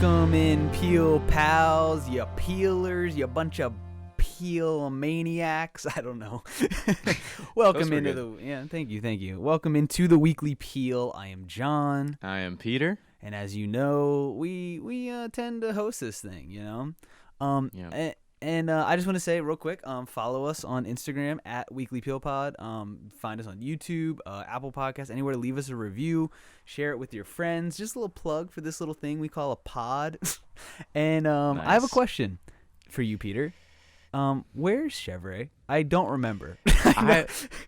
Welcome in, Peel pals, you peelers, you bunch of peel maniacs. I don't know. Welcome into thank you. Welcome into the Weekly Peel. I am John. I am Peter. And as you know, we tend to host this thing, you know. And I just want to say real quick, follow us on Instagram at Weekly Peel Pod. Find us on YouTube, Apple Podcasts, anywhere to leave us a review. Share it with your friends. Just a little plug for this little thing we call a pod. And Nice. I have a question for you, Peter. Where's Chevrolet? I don't remember.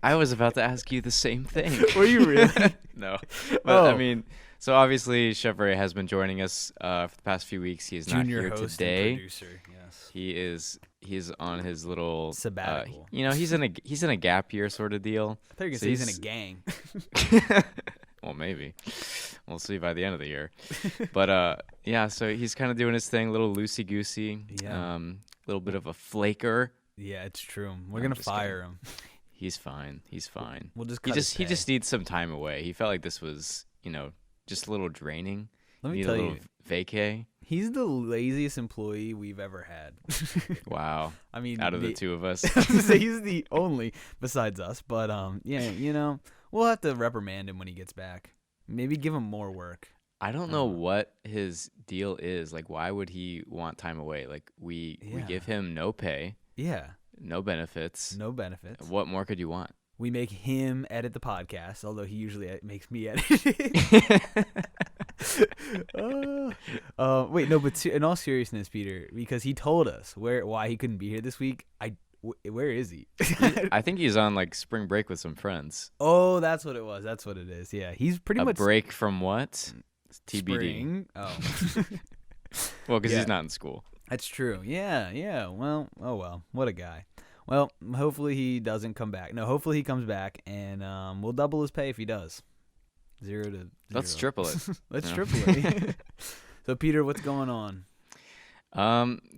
I was about to ask you the same thing. Were you really? No. But I mean, so obviously Chevrolet has been joining us for the past few weeks. He's not Junior here host today. and producer, yes. He's on his little Sabbatical. He's in a gap year sort of deal. I thought you were going to say he's in a gang. Well, maybe. We'll see by the end of the year. But so he's kind of doing his thing, a little loosey-goosey. Yeah. Little bit of a flaker. Yeah, it's true. We're going to fire him. He's fine. We'll just cut he just needs some time away. He felt like this was, just a little draining. Let me tell you, vacay. He's the laziest employee we've ever had. Wow. I mean, out of the two of us, he's the only besides us. But we'll have to reprimand him when he gets back. Maybe give him more work. I don't know what his deal is. Like, why would he want time away? Like, we give him no pay. Yeah. No benefits. What more could you want? We make him edit the podcast, although he usually makes me edit it. Wait, no, but in all seriousness, Peter, because he told us why he couldn't be here this week. Where is he? I think he's on like spring break with some friends. Oh, that's what it was. That's what it is. Yeah, he's pretty much break from what? It's TBD. Spring. Oh. Well, because he's not in school. That's true. Yeah. Well, what a guy. Well, hopefully he doesn't come back. No, hopefully he comes back, and we'll double his pay if he does. 0 to 0. Let's triple it. Let's triple it. So, Peter, what's going on?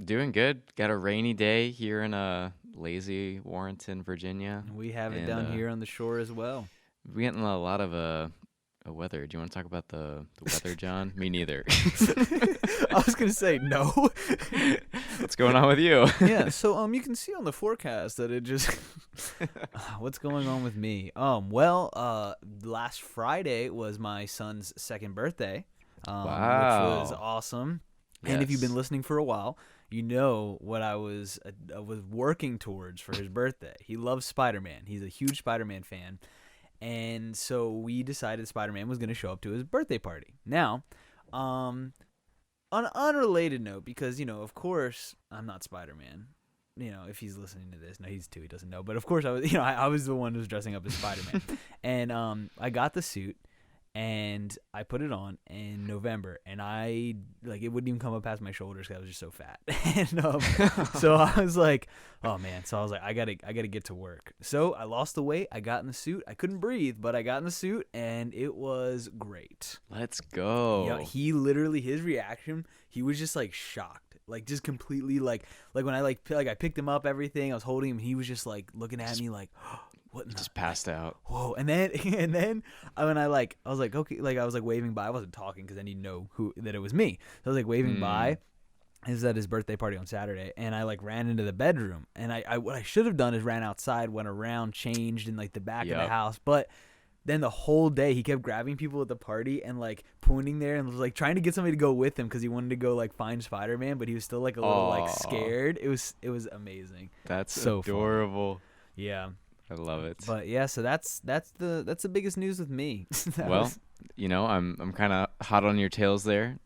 Doing good. Got a rainy day here in lazy Warrenton, Virginia. We have it down here on the shore as well. We're getting a lot of weather. Do you want to talk about the weather, John? Me neither. I was going to say no. What's going on with you? Yeah, so you can see on the forecast that it just what's going on with me? Last Friday was my son's second birthday. Wow. Which was awesome. Yes. And if you've been listening for a while, you know what I was working towards for his birthday. He loves Spider-Man. He's a huge Spider-Man fan. And so we decided Spider-Man was going to show up to his birthday party. Now, on an unrelated note, because, of course, I'm not Spider-Man. If he's listening to this. No, he's 2. He doesn't know. But, of course, I was the one who was dressing up as Spider-Man. And I got the suit, and I put it on in November. And it wouldn't even come up past my shoulders because I was just so fat. And so I was like, oh, man. So I was like, I gotta get to work. So I lost the weight. I got in the suit. I couldn't breathe, but I got in the suit, and it was great. Let's go. Yeah, he literally, his reaction, he was just like shocked. Like just completely like when I I picked him up, everything, I was holding him, he was just like looking at me like, what? Just passed out. Whoa! And then when I was like, okay, I was like waving by. I wasn't talking because then he'd know that it was me. So I was like waving by. This is at his birthday party on Saturday, and I ran into the bedroom. And I what I should have done is ran outside, went around, changed in the back of the house, but. Then the whole day he kept grabbing people at the party and pointing there and was trying to get somebody to go with him because he wanted to go find Spider-Man, but he was still a little scared. It was amazing. That's so adorable. Fun. Yeah, I love it. But yeah, so that's the biggest news with me. I'm kind of hot on your tails there.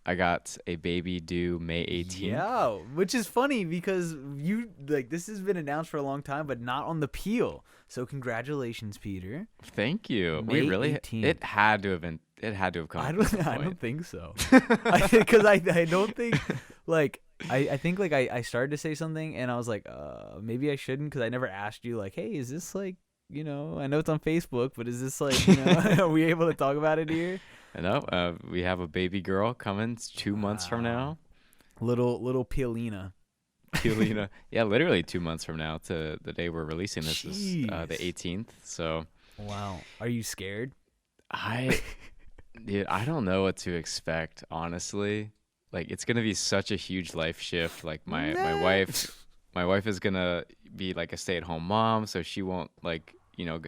I got a baby due May 18th. Yeah, which is funny because this has been announced for a long time, but not on the Peel. So congratulations, Peter. Thank you. May We really 18th. It had to have been. It had to have come. I don't think so. Because I don't think I think I started to say something and I was like, maybe I shouldn't because I never asked you hey, is this I know it's on Facebook, but is this are we able to talk about it here? No, we have a baby girl coming 2 months from now. Little Piolina. Yeah, literally 2 months from now to the day we're releasing this is the 18th. So, wow, are you scared? Dude, I don't know what to expect, honestly. like it's gonna be such a huge life shift. Like my wife is gonna be like a stay-at-home mom, so she won't like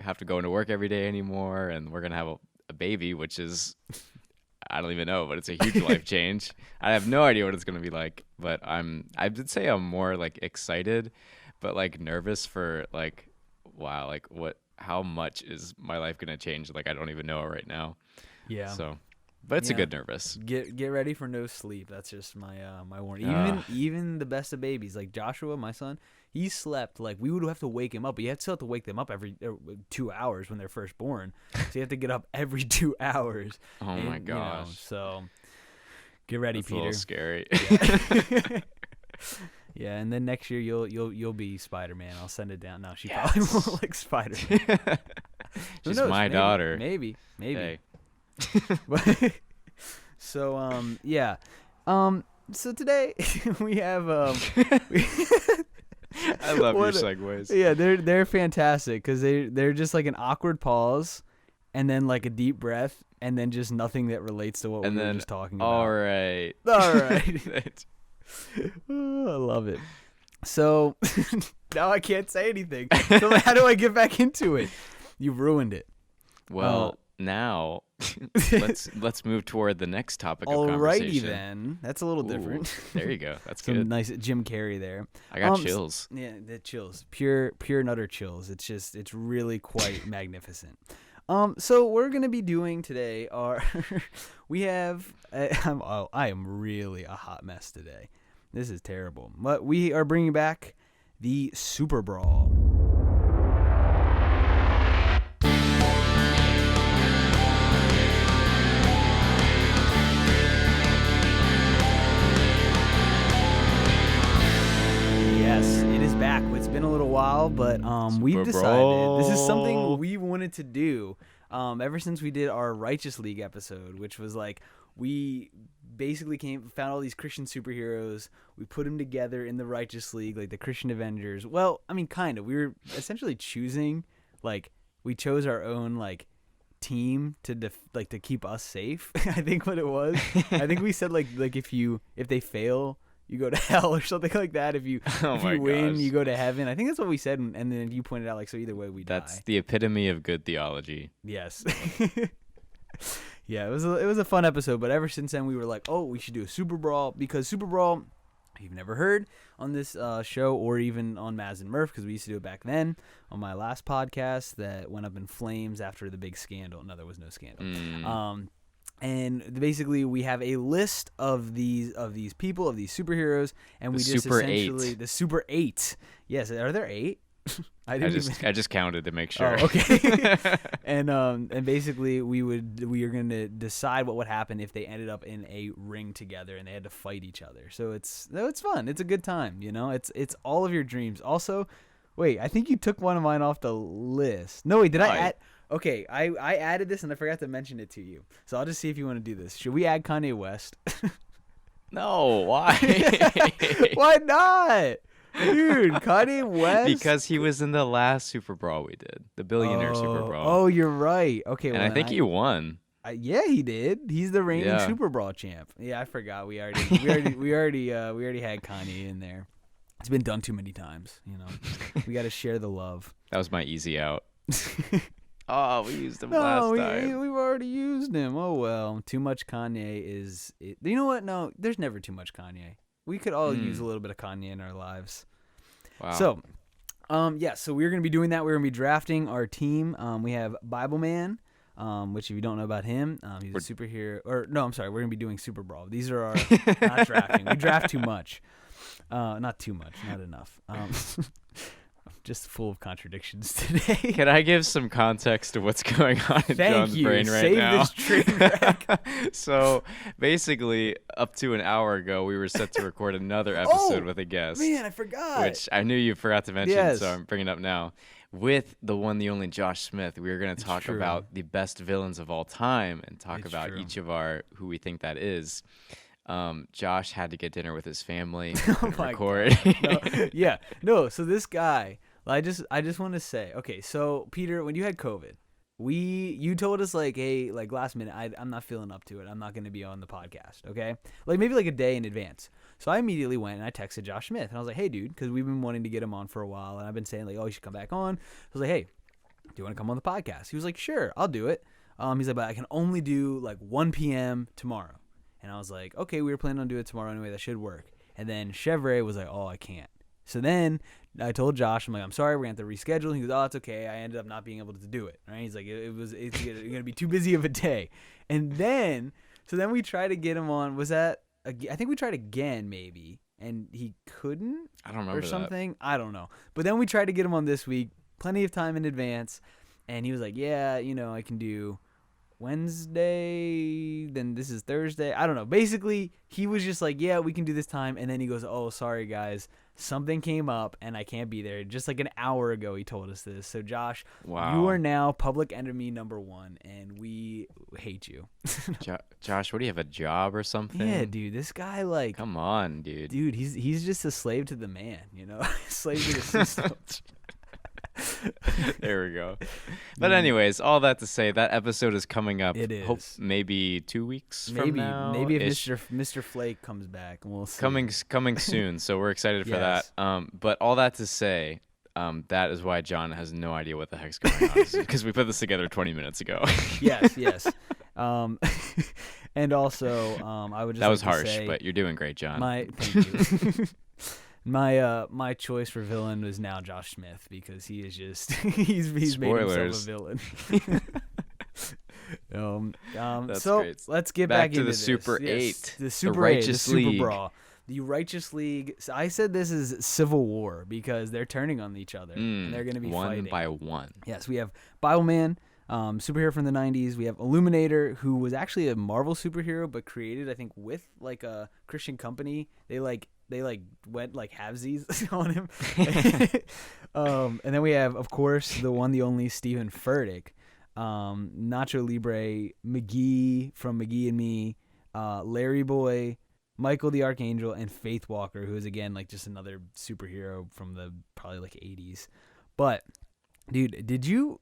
have to go into work every day anymore, and we're gonna have a baby, which is I don't even know, but it's a huge life change. I have no idea what it's gonna be like, but I would say I'm more like excited, but like nervous for like wow, like how much is my life gonna change? Like I don't even know right now. Yeah. So, but it's a good nervous. Get ready for no sleep. That's just my my warning. Even the best of babies, like Joshua, my son, he slept like we would have to wake him up, but you still have to wake them up every 2 hours when they're first born. So you have to get up every 2 hours. Oh my gosh. So get ready, That's Peter. A little scary. Yeah. Yeah, and then next year you'll be Spider-Man. I'll send it down. No, she probably won't like Spider-Man. She's my daughter. Maybe. Hey. So yeah. So today we have I love your segues. Yeah, they're fantastic because they're just like an awkward pause, and then like a deep breath, and then just nothing that relates to what we were just talking about. All right. Oh, I love it. So now I can't say anything. So how do I get back into it? You've ruined it. Well, now let's move toward the next topic of conversation. Alrighty then. That's a little different. There you go. That's Some good. nice Jim Carrey there. I got chills. Yeah, the chills. Pure and utter chills. It's really quite magnificent. So we're gonna be doing today we have I am really a hot mess today. This is terrible. But we are bringing back the Super Brawl. Yes, it is back. It's been a little while, but we've decided this is something we wanted to do ever since we did our Righteous League episode, which was like we basically found all these Christian superheroes. We put them together in the Righteous League, like the Christian Avengers. Well, I mean, kind of. We were essentially choosing, like, we chose our own like team to to keep us safe. I think what it was. I think we said like if they fail, you go to hell or something like that. If you win, you go to heaven. I think that's what we said, and then you pointed out like so either way we die. That's the epitome of good theology. Yes. Yeah, it was a fun episode, but ever since then we were like, oh, we should do a Super Brawl, because Super Brawl, you've never heard on this show or even on Maz and Murph, because we used to do it back then on my last podcast that went up in flames after the big scandal. No, there was no scandal. And basically we have a list of these people, of these superheroes, and we just essentially the Super 8. Yes, are there 8? I just counted to make sure. Oh, okay. and basically we are going to decide what would happen if they ended up in a ring together and they had to fight each other. So it's fun. It's a good time, It's all of your dreams. Also, wait, I think you took one of mine off the list. No, wait, did I add? Okay, I added this and I forgot to mention it to you. So I'll just see if you want to do this. Should we add Kanye West? No, why? Why not? Dude, Kanye West? Because he was in the last Super Brawl we did, the Billionaire Super Brawl. Oh, you're right. Okay, and I think he won. Yeah, he did. He's the reigning Super Brawl champ. Yeah, I forgot. We already had Kanye in there. It's been done too many times. We got to share the love. That was my easy out. Oh, we used him last time. We've already used him. Oh well, too much Kanye is. You know what? No, there's never too much Kanye. We could all use a little bit of Kanye in our lives. Wow. So, so we're going to be doing that. We're going to be drafting our team. We have Bible Man, which if you don't know about him, he's a superhero. Or no, I'm sorry. We're going to be doing Super Brawl. These are our not drafting. We draft too much. Not too much. Not enough. Just full of contradictions today. Can I give some context to what's going on in John's brain right now? Save this train wreck. So basically, up to an hour ago, we were set to record another episode with a guest. Man, I forgot. Which I knew you forgot to mention, so I'm bringing it up now. With the one, the only Josh Smith, we were going to talk about the best villains of all time and talk about each of who we think that is. Josh had to get dinner with his family. Record. No, so this guy. I just want to say, okay, so Peter, when you had COVID, you told us like, hey, like last minute, I'm not feeling up to it. I'm not going to be on the podcast. Okay. Like maybe like a day in advance. So I immediately went and I texted Josh Smith and I was like, hey dude, cause we've been wanting to get him on for a while. And I've been saying like, oh, you should come back on. I was like, hey, do you want to come on the podcast? He was like, sure, I'll do it. He's like, but I can only do like 1 p.m. tomorrow. And I was like, okay, we were planning on doing it tomorrow anyway. That should work. And then Chevrolet was like, oh, I can't. So then I told Josh, I'm like, I'm sorry, we're going to have to reschedule. He goes, oh, it's okay. I ended up not being able to do it. Right? He's like, it's going to be too busy of a day. And then, so then we tried to get him on. Was that, I think we tried again maybe. And he couldn't. I don't remember or something. I don't know. But then we tried to get him on this week, plenty of time in advance. And he was like, yeah, I can do Wednesday, then this is Thursday. I don't know. Basically, he was just like, yeah, we can do this time. And then he goes, oh, sorry, guys. Something came up and I can't be there. Just like an hour ago, he told us this. So, Josh, Wow. You are now public enemy number 1, and we hate you. Josh, what do you have, a job or something? Yeah, dude. This guy, like... Come on, dude. Dude, he's just a slave to the man, slave to the system. There we go. But anyways, all that to say, that episode is coming up. It is. Maybe 2 weeks from now. Maybe if Mr. Flake comes back, and we'll see. Coming soon, so we're excited for Yes. that. But all that to say, that is why John has no idea what the heck's going on, because we put this together 20 minutes ago. Yes. And also, I would just That was like to harsh, say but you're doing great, John. thank you. My choice for villain was now Josh Smith, because he is just he's made himself a villain. That's so great. let's get Back back to into the this. Super Yes, 8, the Super Righteous 8, the Super League. Brawl, the Righteous League. So I said this is civil war because they're turning on each other and they're going to be one fighting by one. Yes, we have Bible Man, superhero from the 90s. We have Illuminator, who was actually a Marvel superhero, but created, I think, with like a Christian company. They went like halvesies on him. And then we have, of course, the one, the only Stephen Furtick, Nacho Libre, McGee from McGee and Me, Larry Boy, Michael the Archangel, and Faith Walker, who is again like just another superhero from the probably like 80s. But dude, did you?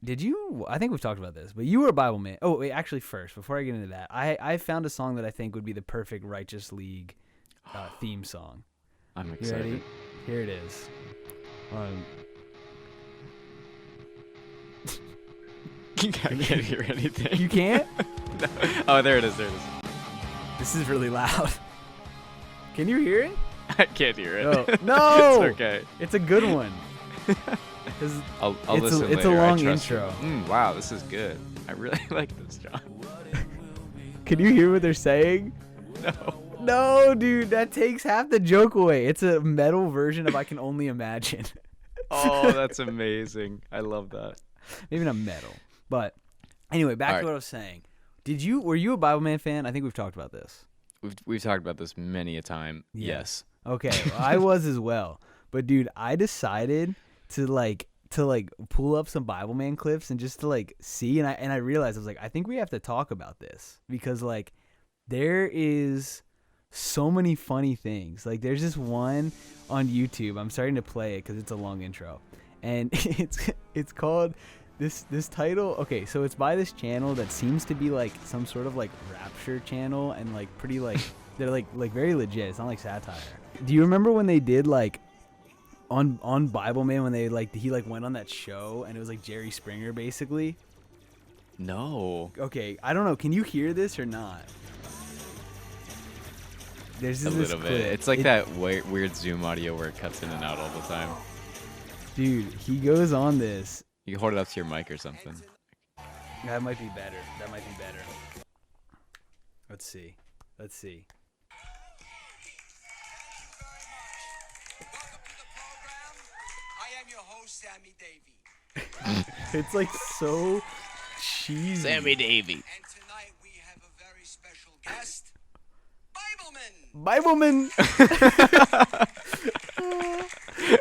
I think we've talked about this, but you were a Bible man. Oh wait, actually, first before I get into that, I found a song that I think would be the perfect Righteous League theme song. I'm You excited. ready? Here it is. I can't hear anything. You can't? No. Oh, there it is. This is really loud. Can you hear it? I can't hear it. Oh, no! It's okay. It's a good one. I'll It's listen a later. long I trust intro. you. Wow, this is good. I really like this, John. Can you hear what they're saying? No. No, dude, that takes half the joke away. It's a metal version of I Can Only Imagine. Oh, that's amazing. I love that. Maybe not metal. But anyway, back All to right. what I was saying. Were you a Bible Man fan? I think we've talked about this. We've talked about this many a time. Yes. Okay, well, I was as well. But dude, I decided to pull up some Bible Man clips and just to like see, and I realized I was like, I think we have to talk about this because like there is so many funny things. Like there's this one on YouTube. I'm starting to play it because it's a long intro, and it's called this title. Okay, so it's by this channel that seems to be like some sort of like rapture channel, and like pretty like they're like very legit. It's not like satire. Do you remember when they did like on Bible Man when they like he like went on that show and it was like Jerry Springer basically? No. Okay, I don't know. Can you hear this or not? There's A this little clip. bit. It's like that weird Zoom audio where it cuts in and out all the time. Dude, he goes on this. You can hold it up to your mic or something. That might be better. Let's see. Welcome to the program. I am your host, Sammy Davey. It's like so cheesy. Davey. And tonight we have a very special guest, Bibleman. Bibleman.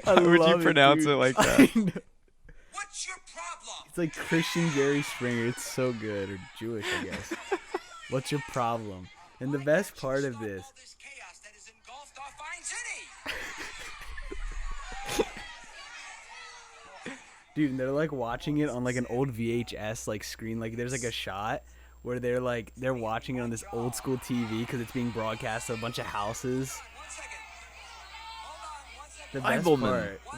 How would you pronounce it like that? I know. What's your problem? It's like Christian Jerry Springer. It's so good. Or Jewish, I guess. What's your problem? And the best part of this. All this chaos that has engulfed our fine city. Dude, and they're like watching it on like an old VHS like screen. Like there's like a shot where they're watching it on this old school TV because it's being broadcast to a bunch of houses. 1 second. Hold on 1 second. The best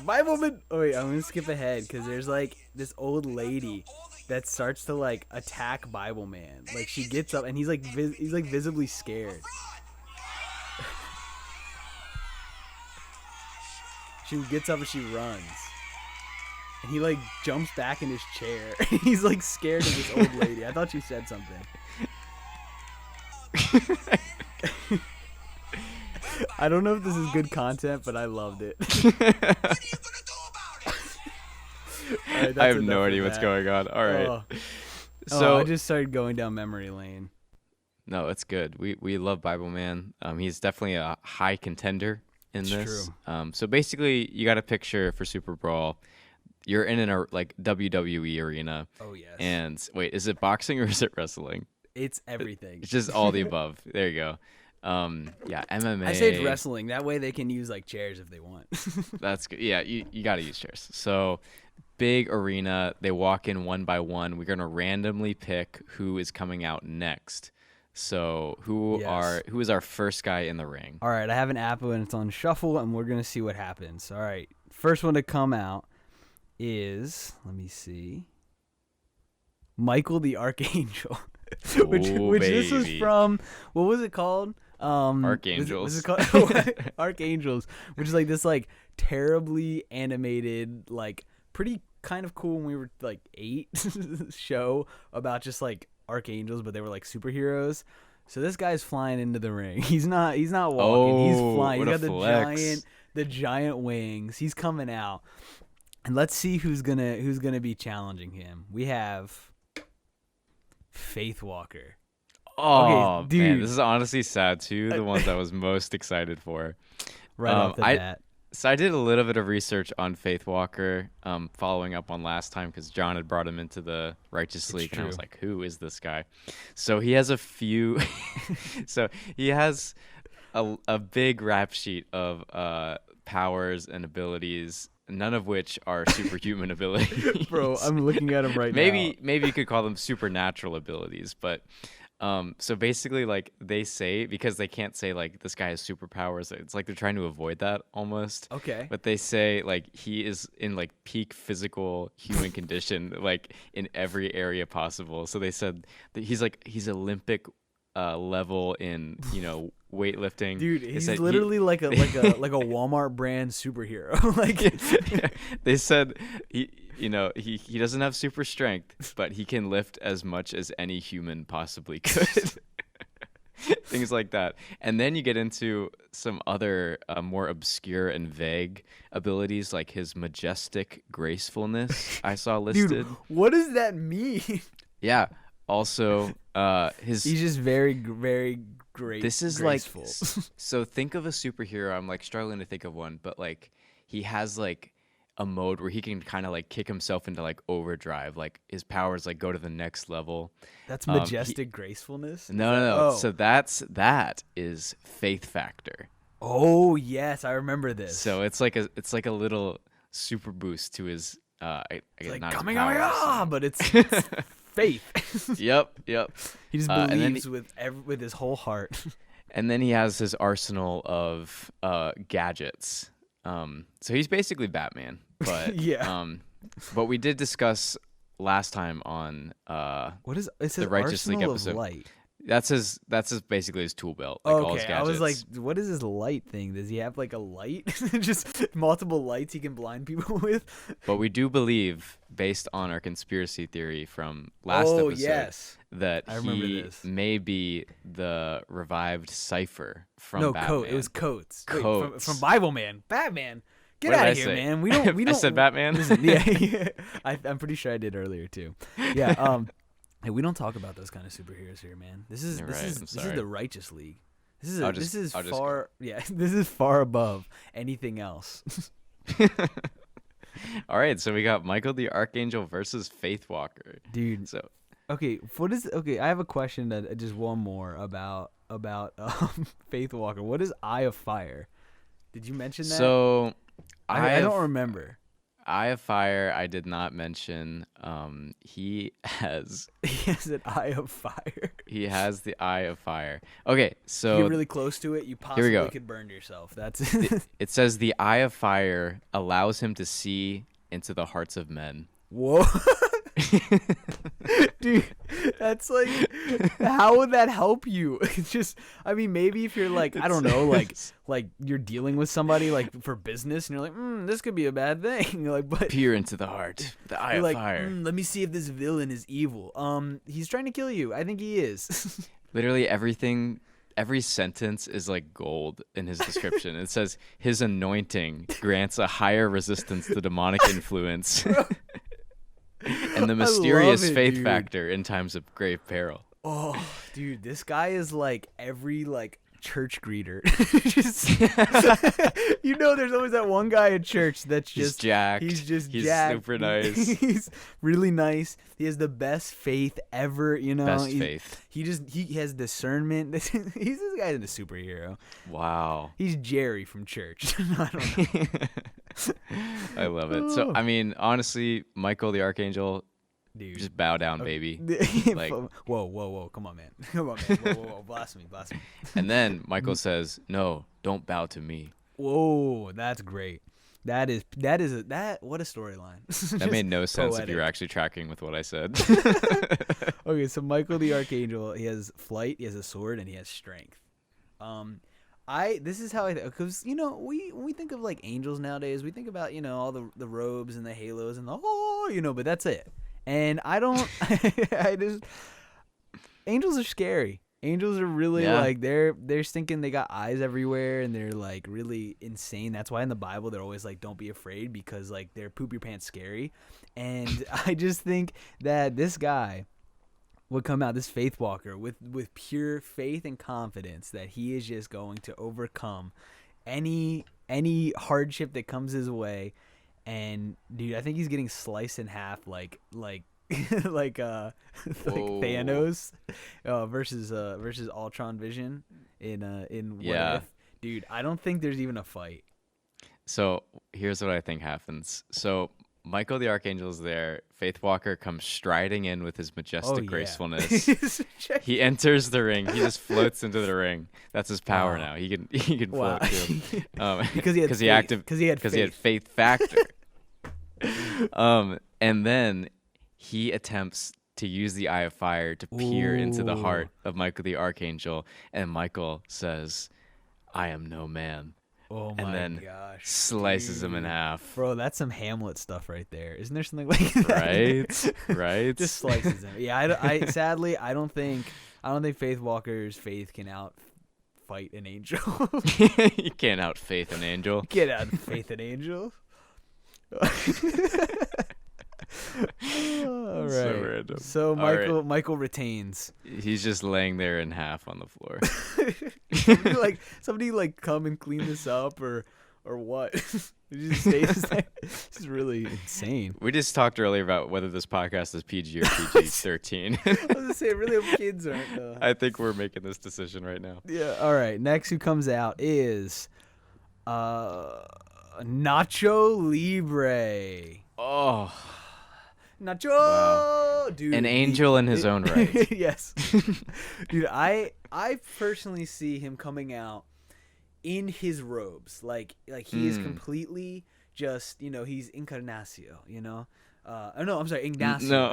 Bibleman. Oh wait, I'm gonna skip ahead because there's like this old lady that starts to like attack Bibleman. Like she gets up and he's like visibly scared. She gets up and she runs. And he like jumps back in his chair. He's like scared of this old lady. I thought you said something. I don't know if this is good content, but I loved it. What are you gonna do about it? All right, I have enough no of idea what's that. going on. All right. Oh. So I just started going down memory lane. no, it's good. We love Bible Man. He's definitely a high contender in It's this. true. So basically, you got a picture for Super Brawl. You're in an like WWE arena. Oh yes. And wait, is it boxing or is it wrestling? It's everything. It's just all the above. There you go. Yeah, MMA. I said wrestling. That way they can use like chairs if they want. That's good. Yeah, you got to use chairs. So big arena. They walk in one by one. We're gonna randomly pick who is coming out next. So who is our first guy in the ring? All right, I have an app and it's on shuffle, and we're gonna see what happens. All right, first one to come out is, let me see, Michael the Archangel, which this was baby. from, what was it called? Archangels. Was it called Archangels, which is like this like terribly animated, like pretty kind of cool when we were like 8 show about just like archangels, but they were like superheroes. So this guy's flying into the ring. He's not walking. He's flying. What He's a got flex. the giant wings. He's coming out. And let's see who's gonna be challenging him. We have Faith Walker. Oh, Okay, dude. man, this is honestly sad too. The ones I was most excited for. Right off the bat. So I did a little bit of research on Faith Walker, following up on last time because John had brought him into the Righteous League, and I was true. like, "Who is this guy?" So he has a few. So he has a big rap sheet of powers and abilities, none of which are superhuman abilities. Bro, I'm looking at him right now. Maybe you could call them supernatural abilities, but so basically, like they say, because they can't say like this guy has superpowers, it's like they're trying to avoid that almost. Okay. But they say like he is in like peak physical human condition, like in every area possible. So they said that he's Olympic level in weightlifting. Dude, They he's said literally like a Walmart brand superhero. Like they said he doesn't have super strength, but he can lift as much as any human possibly could. Things like that. And then you get into some other more obscure and vague abilities, like his majestic gracefulness I saw listed. dude, what does that mean? Yeah. Also, he's just very, very great. This is graceful. like, so think of a superhero. I'm like struggling to think of one, but like he has like a mode where he can kind of like kick himself into like overdrive, like his powers like go to the next level. That's majestic gracefulness. No. Oh. So that is Faith Factor. Oh yes, I remember this. So it's like a little super boost to his I guess like not his coming powers. but it's faith. Yep. He just And then believes with his whole heart. And then he has his arsenal of gadgets. So he's basically Batman, but Yeah. But we did discuss last time on What is it? Says the Righteous League Arsenal episode. of Light. That's his basically his tool belt, like all his Okay, gadgets. I was like, what is his light thing? Does he have like a light? Just multiple lights he can blind people with? But we do believe, based on our conspiracy theory from last episode, yes. that I remember he this. may be the revived Cypher from Batman. It was Coates. Wait, Coates. from Bible Man. Batman. Get What did out I of here, say? man. We don't. I said Batman. Listen, yeah. I'm pretty sure I did earlier too. Yeah. Hey, we don't talk about those kind of superheroes here, man. This is You're this right, is I'm this is sorry. the Righteous League. This is I'll this just- is I'll just far this is far above anything else. All right, so we got Michael the Archangel versus Faith Walker. Dude. So Okay, I have a question that just one more about Faith Walker. What is Eye of Fire? Did you mention that? So I don't remember. Eye of Fire, I did not mention. He has He has an eye of fire. he has the Eye of Fire. Okay, You so get really close to it, you possibly go. could burn yourself. That's it says the Eye of Fire allows him to see into the hearts of men. Whoa. Dude, that's like, how would that help you? It's just, I mean, maybe if you're like, I don't know, like you're dealing with somebody like for business and you're like, this could be a bad thing. Like, but Peer into the heart, the Eye you're of like, Fire. let me see if this villain is evil. He's trying to kill you. I think he is. Literally every sentence is like gold in his description. It says his anointing grants a higher resistance to demonic influence. And the mysterious it, faith dude. factor in times of grave peril. Oh, dude, this guy is like every like church greeter. Just, there's always that one guy at church that's He's just jacked. He's just He's jacked. super nice. He's really nice. He has the best faith ever. Best faith. He has discernment. This guy's a superhero. Wow. He's Jerry from church. I don't know. I love it. So, I mean, honestly, Michael the Archangel, Dude. just bow down, baby. Like, whoa, come on, man. Whoa, blasphemy. and then Michael says, "No, don't bow to me." Whoa, that's great. What a storyline. That made no sense if you were poetic. actually tracking with what I said. Okay, so Michael the Archangel, he has flight, he has a sword, and he has strength. This is how because when we think of like angels nowadays, we think about all the robes and the halos and but that's it. And I don't, angels are scary. Angels are really like they're thinking they got eyes everywhere and they're like really insane. That's why in the Bible they're always like, don't be afraid, because like they're poop your pants scary. And I just think that this guy would come out, this faith walker, with pure faith and confidence that he is just going to overcome any hardship that comes his way. And dude, I think he's getting sliced in half like Thanos versus Ultron Vision in What If. Dude, I don't think there's even a fight. So here's what I think happens. So Michael the Archangel is there. Faith Walker comes striding in with his majestic gracefulness. He enters the ring. He just floats into the ring. That's his power now. He can float too. Because he had faith factor. And then he attempts to use the Eye of Fire to peer into the heart of Michael the Archangel, and Michael says, "I am no man." Oh my and then gosh, slices him in half. Bro, that's some Hamlet stuff right there. Isn't there something like that? Right. Just slices him. Yeah, I sadly I don't think Faith Walker's faith can fight an angel. You can't outfaith an angel. Get out of faith an angel. All right. So random. So Michael retains. He's just laying there in half on the floor. somebody come and clean this up or what? It just stays there. This is really insane. We just talked earlier about whether this podcast is PG or PG-13. I was gonna say, really hope kids aren't. I think we're making this decision right now. Yeah. All right. Next, who comes out is Nacho Libre. Oh, Nacho, wow. Dude, an angel in his own right. Yes, dude. I personally see him coming out in his robes, like he is completely just he's Encarnacio, Oh no, I'm sorry, Ignacio. No.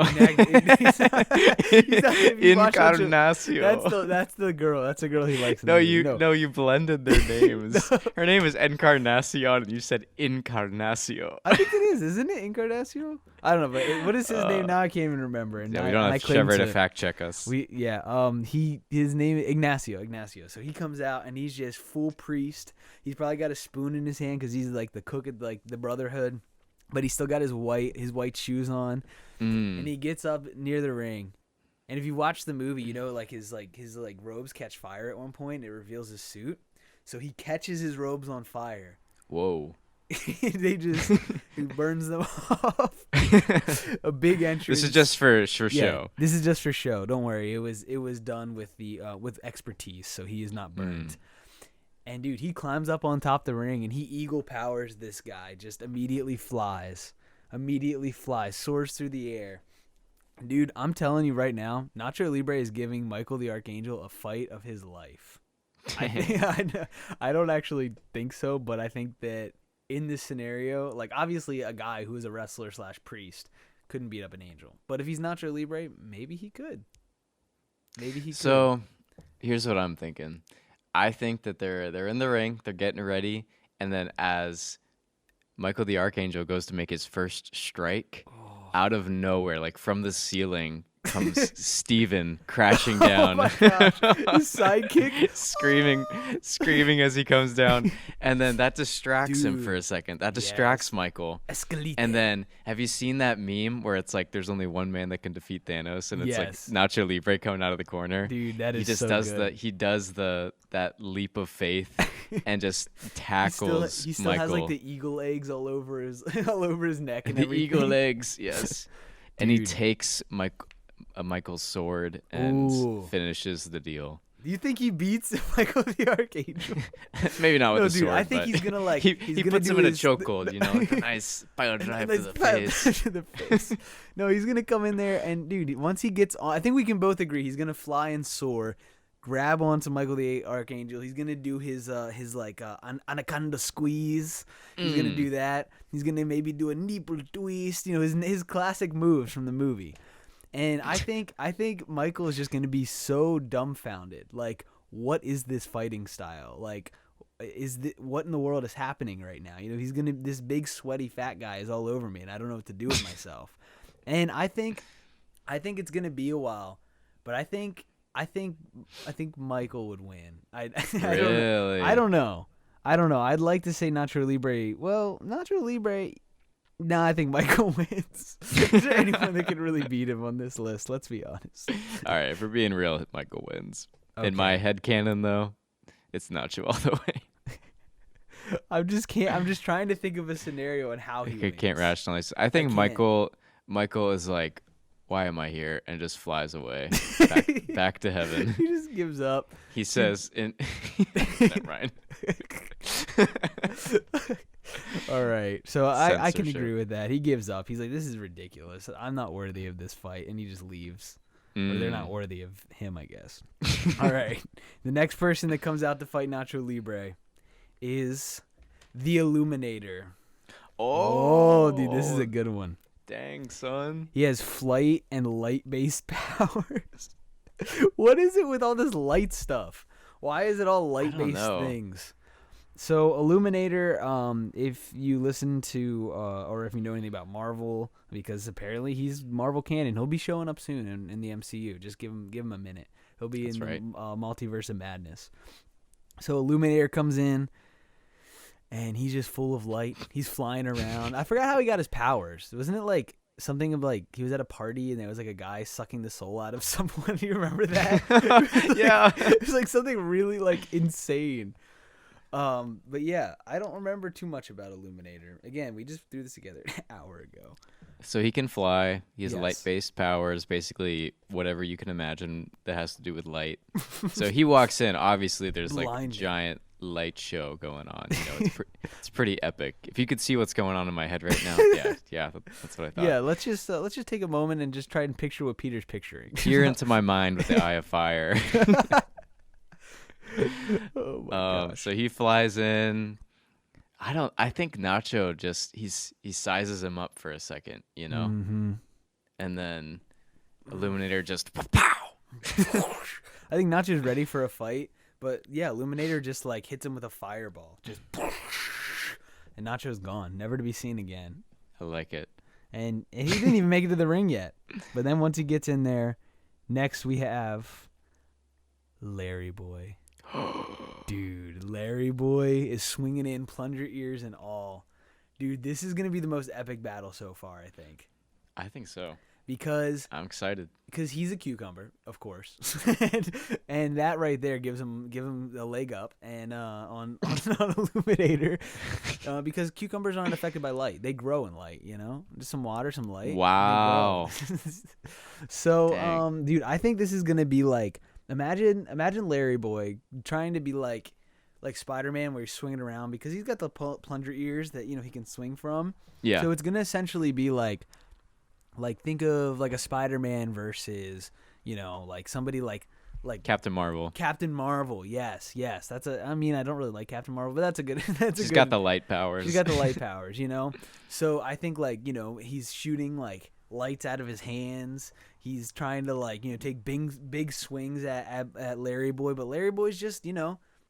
Encarnacio. That's the girl. That's the girl he likes. No, you blended their names. No. Her name is Encarnacion, and you said Encarnacio. I think it is, isn't it? Encarnacio? I don't know, but what is his name now? I can't even remember. And we don't have Trevor to fact check us. His name is Ignacio. So he comes out and he's just full priest. He's probably got a spoon in his hand because he's like the cook of like the Brotherhood. But he's still got his white shoes on, and he gets up near the ring. And if you watch the movie, his robes catch fire at one point. It reveals his suit, so he catches his robes on fire. Whoa! He burns them off. A big entrance. This is just for show. This is just for show. Don't worry. It was done with with expertise, so he is not burned. And dude, he climbs up on top of the ring and he eagle powers this guy, just immediately flies. immediately flies, soars through the air. Dude, I'm telling you right now, Nacho Libre is giving Michael the Archangel a fight of his life. I don't actually think so, but I think that in this scenario, like obviously a guy who is a wrestler / priest couldn't beat up an angel. But if he's Nacho Libre, maybe he could. So here's what I'm thinking. I think that they're in the ring, they're getting ready, and then as Michael the Archangel goes to make his first strike, out of nowhere, like from the ceiling, comes Steven crashing down. Oh my gosh. His sidekick. screaming as he comes down. And then that distracts him Dude. for a second. That distracts Michael. Escalate. And then, have you seen that meme where it's like there's only one man that can defeat Thanos, and it's Yes. like Nacho Libre coming out of the corner? Dude, that is he just so does good. that leap of faith and just tackles he still Michael. has like the eagle eggs all over his neck and the everything. eagle legs, yes. And he Dude. takes Michael's sword and Ooh. finishes the deal. Do you think he beats Michael the Archangel? Maybe not with No, the dude, sword. I think but he's gonna like. he he's gonna puts do him in a his- chokehold, you know, like a nice pile drive to the face. to the face. No, he's gonna come in there and dude, once he gets on, I think we can both agree he's gonna fly and soar, grab onto Michael the Archangel. He's gonna do his anaconda squeeze. He's gonna do that. He's gonna maybe do a nipple twist. You know, his classic moves from the movie. And I think Michael is just gonna be so dumbfounded. Like, what is this fighting style? Like, what in the world is happening right now? You know, this big sweaty fat guy is all over me, and I don't know what to do with myself. And I think it's gonna be a while, but I think Michael would win. Really? I don't know. I'd like to say Nacho Libre. Well, Nacho Libre. No, I think Michael wins. Is there anyone that can really beat him on this list? Let's be honest. All right, if we're being real, Michael wins. Okay. In my headcanon, though, it's Nacho all the way. I'm just trying to think of a scenario and how he I wins. can't rationalize. I think can't. Michael is like, why am I here? And just flies away back to heaven. He just gives up. He says in Never mind. All right. So I can Censorship. agree with that. He gives up. He's like, this is ridiculous. I'm not worthy of this fight. And he just leaves. Or they're not worthy of him, I guess. All right. The next person that comes out to fight Nacho Libre is the Illuminator. Oh, dude, this is a good one. Dang, son. He has flight and light-based powers. What is it with all this light stuff? Why is it all light-based know. things? So Illuminator, if you listen to or if you know anything about Marvel, because apparently he's Marvel canon, he'll be showing up soon in the MCU. Just give him a minute. He'll be That's in right. the Multiverse of Madness. So Illuminator comes in, and he's just full of light. He's flying around. I forgot how he got his powers. Wasn't it like something of like he was at a party and there was like a guy sucking the soul out of someone? Do you remember that? Yeah. It was like something really like insane. But yeah, I don't remember too much about Illuminator. Again, we just threw this together an hour ago. So he can fly. He has Yes. light-based powers, basically whatever you can imagine that has to do with light. So he walks in. Obviously, there's like a Blinding. giant light show going on. You know, it's pretty epic. If you could see what's going on in my head right now, yeah, that's what I thought. Yeah, let's just take a moment and just try and picture what Peter's picturing. Peer into my mind with the eye of fire. Oh my gosh. So he flies in. I think Nacho just he sizes him up for a second, you know, Mm-hmm. and then Illuminator just pow. I think Nacho's ready for a fight, but yeah, Illuminator just like hits him with a fireball, just and Nacho's gone, never to be seen again. I like it. And he didn't even make it to the ring yet. But then once he gets in there, next we have Larry Boy. Dude, Larry Boy is swinging in, plunger ears and all. Dude, this is going to be the most epic battle so far, I think. I think so. Because I'm excited. he's a cucumber, of course. and that right there gives him a leg up and on Illuminator. Because cucumbers aren't affected by light. They grow in light, you know? Just some water, some light. Wow. and they grow. So, Dang. dude, I think this is going to be like imagine Larry Boy trying to be like like Spider-Man where he's swinging around because he's got the plunger ears that he can swing from. Yeah. So it's gonna essentially be like think of like a Spider-Man versus like somebody like Captain Marvel. Captain Marvel. Yes. That's I mean, I don't really like Captain Marvel, but that's a good. That's She's a good. got the light powers. She's got the light powers. So I think he's shooting like lights out of his hands. He's trying to take big swings at Larry Boy, but Larry Boy's just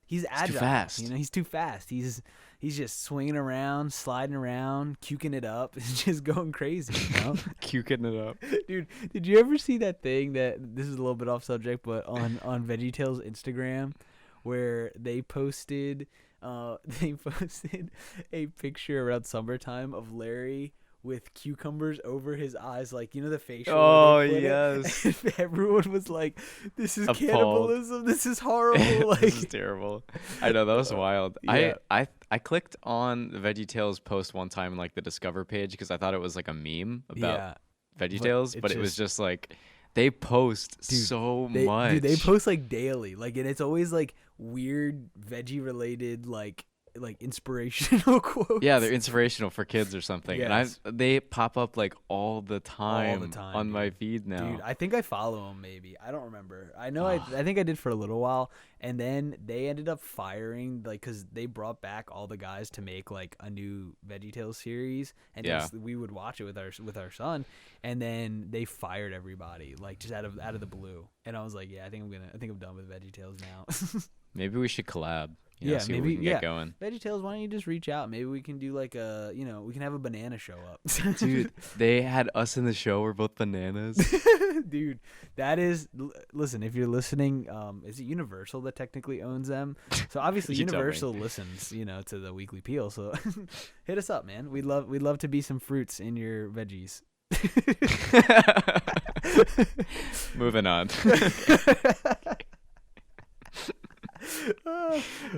he's agile. Too fast. He's too fast. He's just swinging around, sliding around, cuking it up. It's just going crazy, Cuking it up. Dude, did you ever see that thing this is a little bit off subject, but on VeggieTales Instagram where they posted a picture around summertime of Larry with cucumbers over his eyes, like the facial. Oh yes. Everyone was like, "This is Appalled. cannibalism. This is horrible." Like, This is terrible. I know, that was wild. Yeah. I clicked on the VeggieTales post one time in like the Discover page because I thought it was like a meme about VeggieTales, but it was just like they post so much. Dude, they post like daily, and it's always like weird veggie related like inspirational quotes. Yeah, they're inspirational for kids or something. Yes. And they pop up like all the time on dude. my feed now. Dude, I think I follow them. Maybe I don't remember. I know I think I did for a little while, and then they ended up firing because they brought back all the guys to make like a new VeggieTales series, and we would watch it with our son, and then they fired everybody just out of the blue, and I was like, I think I'm done with VeggieTales now. Maybe we should collab. See maybe what we can get going. VeggieTales, why don't you just reach out? Maybe we can do we can have a banana show up. Dude, they had us in the show. We're both bananas. Dude, that is. Listen, if you're listening, is it Universal that technically owns them? So obviously Universal listens, to the Weekly Peel. So hit us up, man. We'd love to be some fruits in your veggies. Moving on.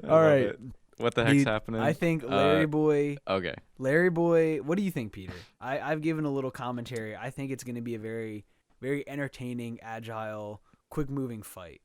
All right. What the heck's happening? I think Larry Boy. Okay. Larry Boy. What do you think, Peter? I've given a little commentary. I think it's going to be a very, very entertaining, agile, quick-moving fight.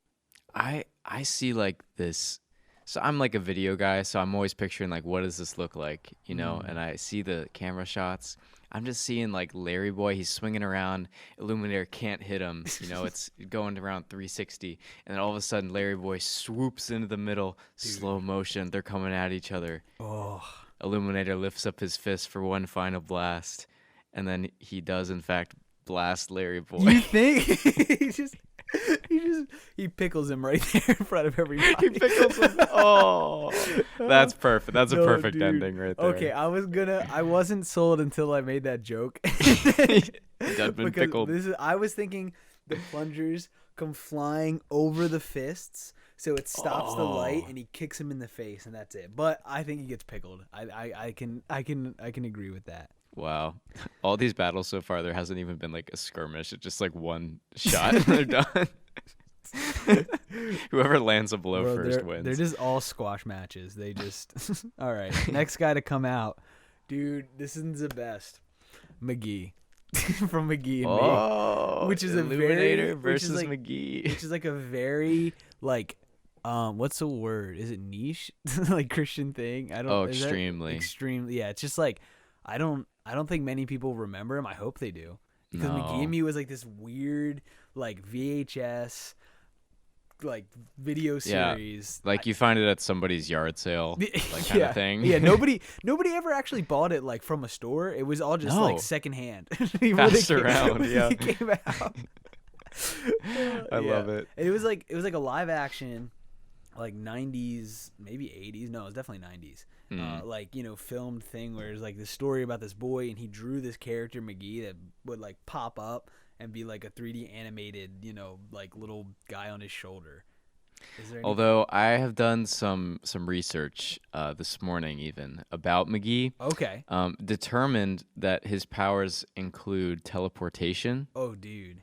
I see like this. So I'm like a video guy, so I'm always picturing like what does this look like, And I see the camera shots. I'm just seeing like Larry Boy, he's swinging around. Illuminator can't hit him. It's going around 360. And then all of a sudden, Larry Boy swoops into the middle, slow motion. They're coming at each other. Oh. Illuminator lifts up his fist for one final blast. And then he does, in fact, blast Larry Boy. You think? He pickles him right there in front of everybody. He pickles him. Oh, that's perfect. That's a perfect ending right there. Okay, I wasn't sold until I made that joke. Done been pickled. I was thinking the plungers come flying over the fists, so it stops the light and he kicks him in the face, and that's it. But I think he gets pickled. I can agree with that. Wow. All these battles so far, there hasn't even been like a skirmish. It's just like one shot and they're done. Whoever lands a blow first wins. They're just all squash matches. They just all right. Next guy to come out, dude. This is the best. McGee from McGee and Me, which is Illuminator versus McGee, which is like a very like what's the word? Is it niche? Like Christian thing? I don't. Oh, extremely. Extremely. Yeah, it's just like I don't think many people remember him. I hope they do. Because No. McGee and Me was like this weird like VHS like video series. Like you find it at somebody's yard sale, like kind of thing. Yeah, nobody ever actually bought it like from a store. It was all just like secondhand. Passed around, yeah. It came out. I love it. It was like a live action like 90s, maybe 80s. No, it was definitely 90s. Like, filmed thing where it's like this story about this boy and he drew this character McGee that would like pop up and be like a 3D animated, like little guy on his shoulder. Although I have done some research this morning even about McGee. Okay. Determined that his powers include teleportation. Oh, dude.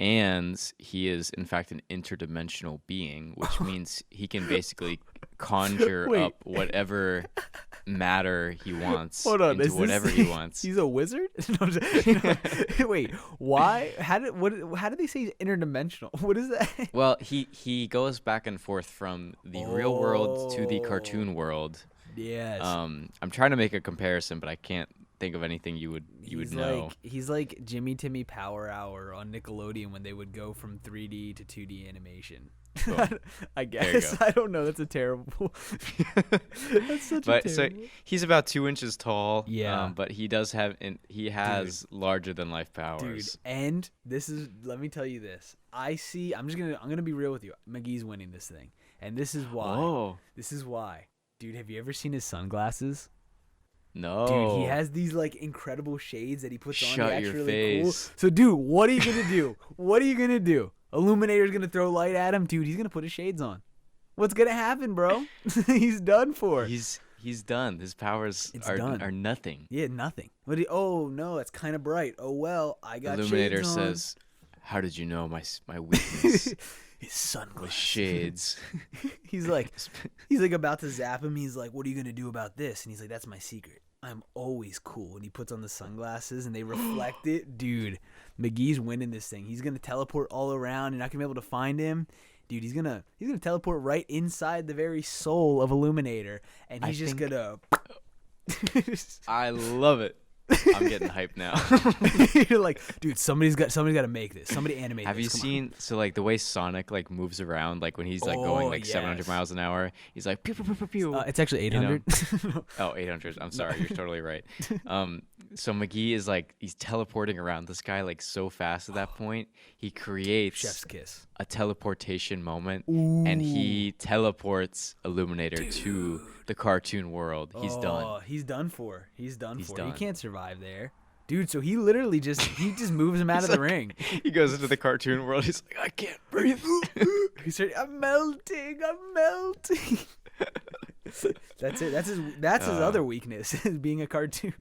And he is, in fact, an interdimensional being, which means he can basically conjure up whatever matter he wants Hold on, into whatever he wants. He's a wizard? No, I'm just- Wait, why? How did they say he's interdimensional? What is that? Well, he goes back and forth from the real world to the Oh. cartoon world. Yes. I'm trying to make a comparison, but I can't think of anything you would know. He's like Jimmy Timmy Power Hour on Nickelodeon when they would go from 3D to 2D animation. Boom. I There you guess go. I don't know. That's a terrible. That's such a But so terrible. he's about 2 inches tall. Yeah. But he does have he has larger than life powers. Dude, and this is, let me tell you this. I'm gonna be real with you. McGee's winning this thing, and this is why. Oh This is why. Dude, have you ever seen his sunglasses? no! Dude, he has these like incredible shades that he puts on. Shut That's your really cool. face. So, dude, what are you gonna do? What are you gonna do? Illuminator's gonna throw light at him, dude. He's gonna put his shades on. What's gonna happen, bro? He's done for. He's done. His powers It's done. are nothing. Yeah, nothing. Oh no, it's kind of bright. Oh well, I got Illuminator shades on. says, "How did you know my weakness His was sunglasses. shades?" He's like about to zap him. He's like, "What are you gonna do about this?" And he's like, "That's my secret. I'm always cool." And he puts on the sunglasses, and they reflect it. Dude, McGee's winning this thing. He's gonna teleport all around. You're not gonna be able to find him. Dude, he's gonna teleport right inside the very soul of Illuminator, and he's just gonna. I love it. I'm getting hyped now. You're like, dude, somebody's got to make this. Somebody animate Have this. you Come on. seen like the way Sonic like moves around, like when he's like going Oh, like 700 yes. miles an hour? He's like pew pew pew pew pew. It's actually 800. Oh, 800. I'm sorry. You're totally right. So McGee is like, he's teleporting around this guy like so fast at that point. He creates Chef's kiss. a teleportation moment and he teleports Illuminator to the cartoon world. He's done. He's done for. He's done for. He done. can't survive there. Dude, so he literally just moves him out of the ring. He goes into the cartoon world. He's like, I can't breathe. He's like, I'm melting. That's it. That's his other weakness, is being a cartoon.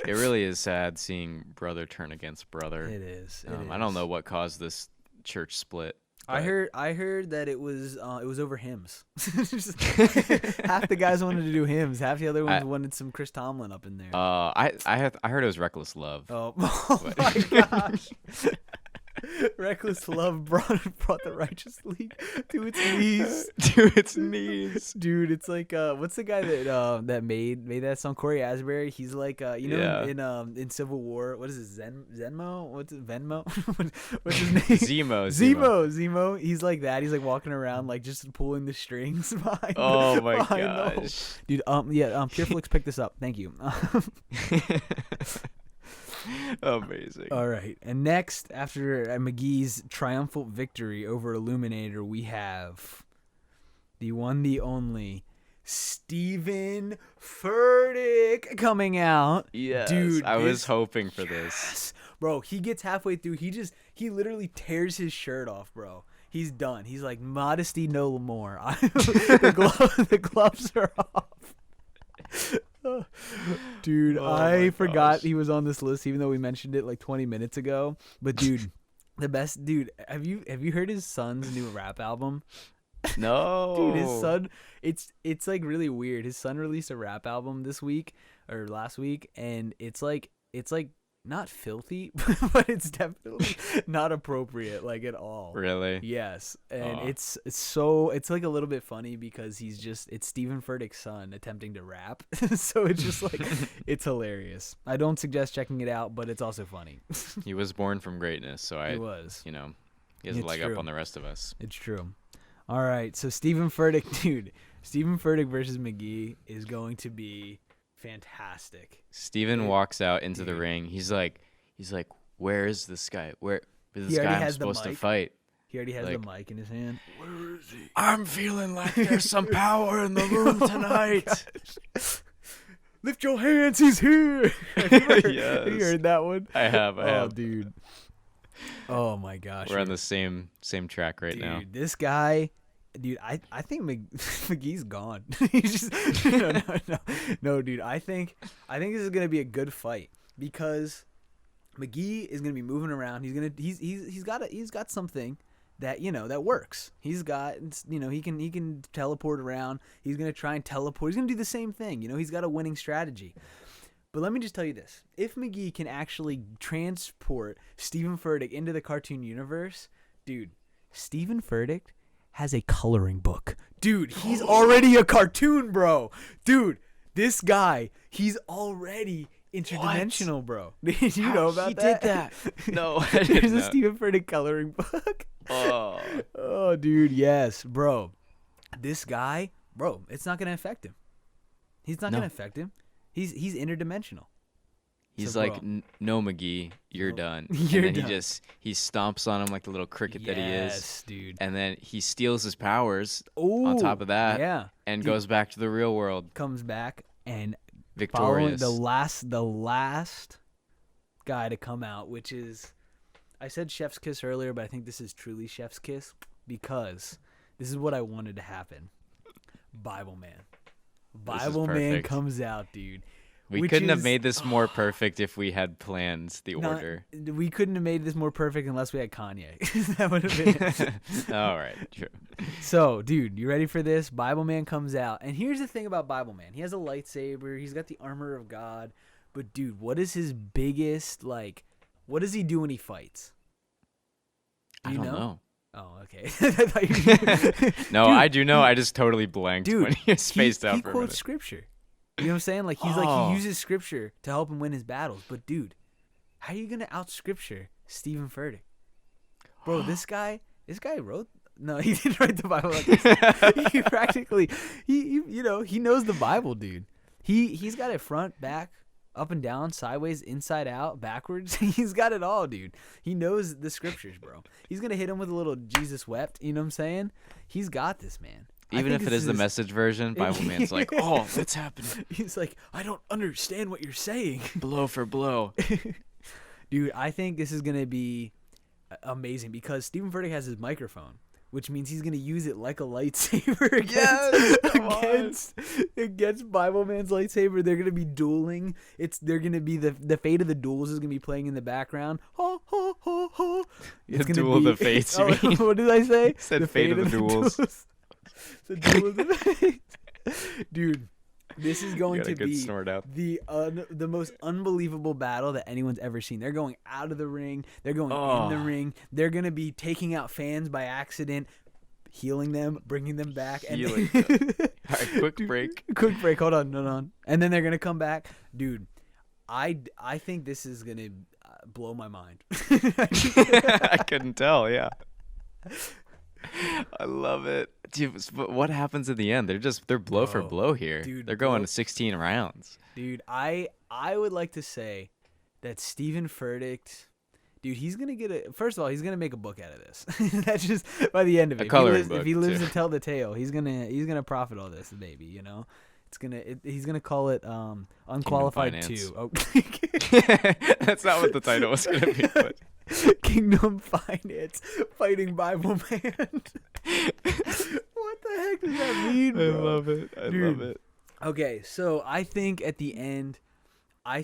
It really is sad seeing brother turn against brother. It is. I don't know what caused this church split. I heard that it was over hymns. Just half the guys wanted to do hymns, half the other ones wanted some Chris Tomlin up in there. I heard it was Reckless Love. Oh my gosh. Reckless Love brought the Righteous League to its knees. To its knees. Dude, it's like what's the guy that made that song? Corey Asbury. He's like Yeah. in Civil War. What is it? Venmo? What's his name? Zemo. He's like that. He's like walking around like just pulling the strings behind. Oh my behind the whole- gosh. Dude, Pureflix picked this up. Thank you. Amazing. All right. And next, after McGee's triumphant victory over Illuminator, we have the one, the only Stephen Furtick coming out. Yes, Dude, I was this- hoping for this. Yes. Bro, he gets halfway through. He literally tears his shirt off, bro. He's done. He's like, modesty no more. The gloves are off. Dude, Oh I my forgot gosh. he was on this list, even though we mentioned it like 20 minutes ago. But dude, the best dude. Have you heard his son's new rap album? No. Dude, his son. It's like really weird. His son released a rap album this week or last week, and it's like not filthy, but it's definitely not appropriate like at all. Really? Yes, and Aw. it's like a little bit funny because it's Stephen Furtick's son attempting to rap, so it's just like it's hilarious. I don't suggest checking it out, but it's also funny. He was born from greatness, so It was. he has a It's leg true. up on the rest of us. It's true. All right, so Stephen Furtick, dude, Stephen Furtick versus McGee is going to be fantastic. Steven walks out into the ring. He's like, where is this guy? Where is He this already guy I'm has the supposed to mic. fight? He already has Like- the mic in his hand. I'm feeling like there's some power in the room tonight. Lift your hands, he's here. Have you Yes. heard that one? I have. Oh, dude. Oh my gosh. We're on the same track right dude, now. this guy, dude, I think McGee's gone. He's just no, dude. I think this is gonna be a good fight because McGee is gonna be moving around. He's got something that that works. He's got he can teleport around. He's gonna try and teleport. He's gonna do the same thing. He's got a winning strategy. But let me just tell you this: if McGee can actually transport Stephen Furtick into the cartoon universe, dude, Stephen Furtick has a coloring book. Dude, he's already a cartoon, bro. Dude, this guy, he's already interdimensional, bro. Did you know about he that? did that? No, I There's didn't a know. Stephen Furtick coloring book. Oh, Oh, dude, yes, bro. This guy, bro, it's not gonna affect him. He's not No. gonna affect him. He's interdimensional. he's So, like, bro. no, McGee, you're No. done. You're and then done. he stomps on him like the little cricket that he is, Yes, dude. and then he steals his powers Ooh, on top of that, yeah, and Dude. goes back to the real world comes back and following victorious. the last guy to come out, which is, I said Chef's Kiss earlier, but I think this is truly Chef's Kiss because this is what I wanted to happen. Bible Man. Bible Man perfect. comes out, dude. We which couldn't have is- made this more perfect if we had planned the Not- order. We couldn't have made this more perfect unless we had Kanye. That would have been. All right, true. So, dude, you ready for this? Bible Man comes out. And here's the thing about Bible Man. He has a lightsaber. He's got the armor of God. But, dude, what is his biggest, what does he do when he fights? Do I you don't know. Oh, okay. I thought you- No, Dude, I do know. I just totally blanked Dude, when he was spaced out he for a quotes minute. scripture. You know what I'm saying? He Oh. uses scripture to help him win his battles. But, dude, how are you going to out-scripture Stephen Furtick? Bro, this guy wrote. No, he didn't write the Bible like this. He practically, he knows the Bible, dude. He's got it front, back, up and down, sideways, inside out, backwards. He's got it all, dude. He knows the scriptures, bro. He's gonna hit him with a little Jesus wept. You know what I'm saying? He's got this, man. I Even think if it this is the message version, Bible Man's like, oh, what's happening? He's like, I don't understand what you're saying. Blow for blow. Dude, I think this is going to be amazing because Stephen Furtick has his microphone, which means he's going to use it like a lightsaber against Bible Man's lightsaber. They're going to be dueling. They're going to be the fate of the duels is going to be playing in the background. Ho, ho, ho, ho. It's The gonna duel of be- the fates, you mean? What did I say? Said fate of the duels. The duel of the fates. Dude, this is going Got a to good be snort out. the most unbelievable battle that anyone's ever seen. They're going out of the ring. They're going in the ring. They're going to be taking out fans by accident, healing them, bringing them back. Healing And them. All right, quick break. Quick break. Hold on. And then they're going to come back. Dude, I think this is going to blow my mind. I couldn't tell. Yeah. I love it. Dude, but what happens in the end? They're blow for Bro, blow here. dude, They're going blow- 16 rounds. Dude, I would like to say that Stephen Furtick, dude, he's gonna first of all, he's gonna make a book out of this. That's just by the end of A it. coloring If book, he lives too. to tell the tale, he's gonna profit all this, baby. He's gonna call it Unqualified Finance. 2. Oh. That's not what the title was going to be. But Kingdom Finance Fighting Bible Man. What the heck does that mean, bro? I love Dude. it. Okay, so I think at the end, I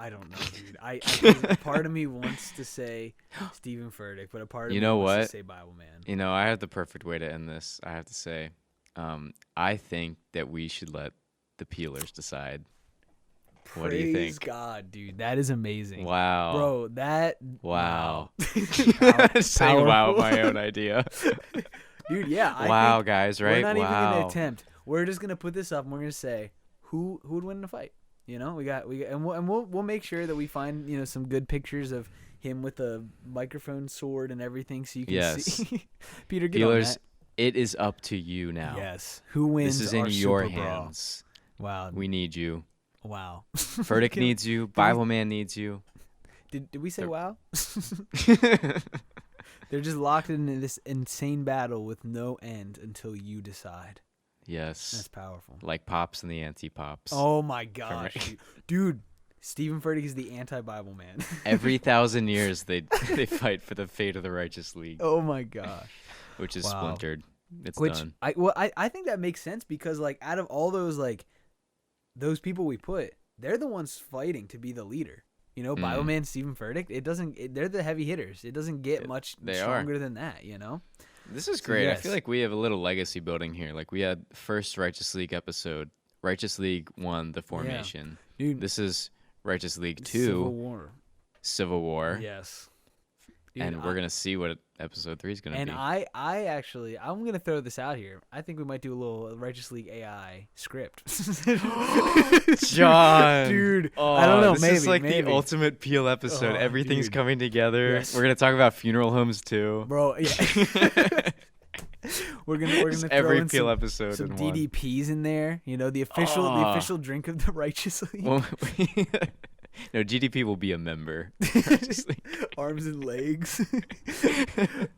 don't know, dude. I think part of me wants to say Stephen Furtick, but a part of You me know wants what? to say Bible Man. You know, I have the perfect way to end this. I have to say, I think that we should let the peelers decide. What do you Praise think? God, dude. That is amazing. Wow. Bro, that Wow. Pow- Saying wow, powerful. my own idea. Dude, yeah. I Wow, think guys, right? We're not even Wow. gonna attempt. We're just gonna put this up and we're gonna say who would win in the fight. We got and we'll make sure that we find some good pictures of him with a microphone sword and everything so you can Yes. see. Peter, get Peelers, on that. it is up to you now. Yes. Who wins? This is in our your Super Brawl? hands. Wow. We need you. Wow. Furtick Can- needs you. Bible Man needs you. Did we say They're- wow? They're just locked in this insane battle with no end until you decide. That's Yes. powerful. Like Pops and the Anti-Pops. Oh my gosh, right. dude! Stephen Furtick is the anti-Bible man. Every 1,000 years, they fight for the fate of the righteous league, Oh my gosh. which is Wow. splintered. It's Which done. I think that makes sense because out of all those those people we put, they're the ones fighting to be the leader. You know, Bible Man, Stephen Furtick. It doesn't. They're the heavy hitters. It doesn't get much stronger than that. You know. This is great. I feel like we have a little legacy building here. Like we had first Righteous League episode. Righteous League 1, The Formation. Yeah. Dude, this is Righteous League 2, Civil War. Yes. Dude, and we're gonna see what episode 3 is gonna be. And I'm gonna throw this out here. I think we might do a little Righteous League AI script. John, dude, I don't know. This is like the ultimate Peel episode. Everything's coming together. Yes. We're gonna talk about funeral homes too, bro. Yeah. we're gonna throw every in Peel episode. Some DDPs in there. You know, the official drink of the Righteous League. Well, no, GDP will be a member. Arms and legs.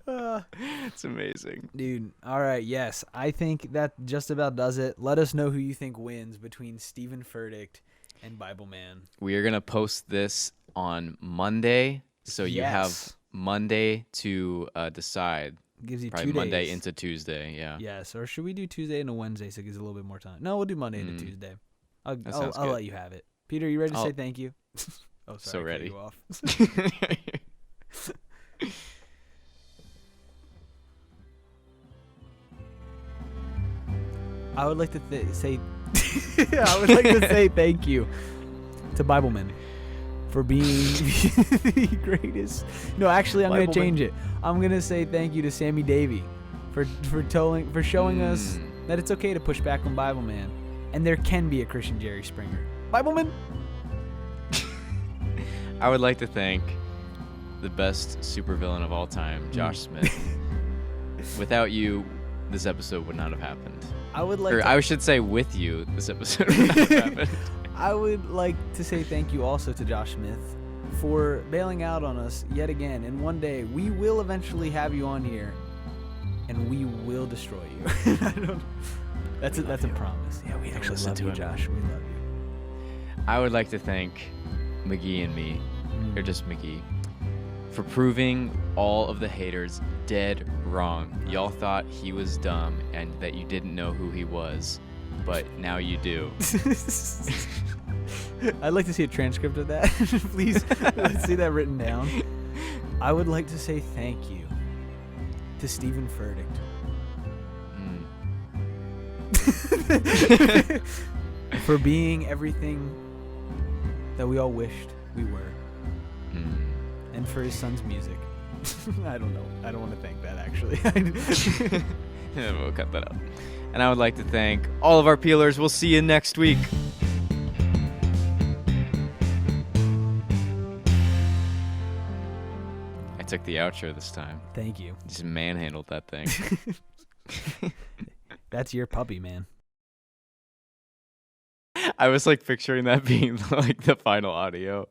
It's amazing. Dude, all right, yes. I think that just about does it. Let us know who you think wins between Stephen Furtick and Bible Man. We are going to post this on Monday, so you have Monday to decide. Gives you probably 2 Monday days. into Tuesday, yeah. Yes, or should we do Tuesday and a Wednesday so it gives a little bit more time? No, we'll do Monday into Tuesday. I'll let you have it. Peter, you ready to say thank you? Oh, sorry. So ready. You off. I would like to say thank you to Bibleman for being the greatest. No, actually, I'm going to change it. I'm going to say thank you to Sammy Davey for showing us that it's okay to push back on Bibleman, and there can be a Christian Jerry Springer. Bibleman. I would like to thank the best supervillain of all time, Josh Smith. Without you, this episode would not have happened. I should say with you, this episode would not have happened. I would like to say thank you also to Josh Smith for bailing out on us yet again. And one day we will eventually have you on here, and we will destroy you. That's a promise. Yeah, we actually love you, Josh. We love you. I would like to thank McGee and me, or just McGee, for proving all of the haters dead wrong. Y'all thought he was dumb and that you didn't know who he was, but now you do. I'd like to see a transcript of that. Please, let's see that written down. I would like to say thank you to Stephen Furtick. For being everything that we all wished we were. And for his son's music. I don't know. I don't want to thank that, actually. We'll cut that out. And I would like to thank all of our peelers. We'll see you next week. I took the outro this time. Thank you. Just manhandled that thing. That's your puppy, man. I was like picturing that being like the final audio.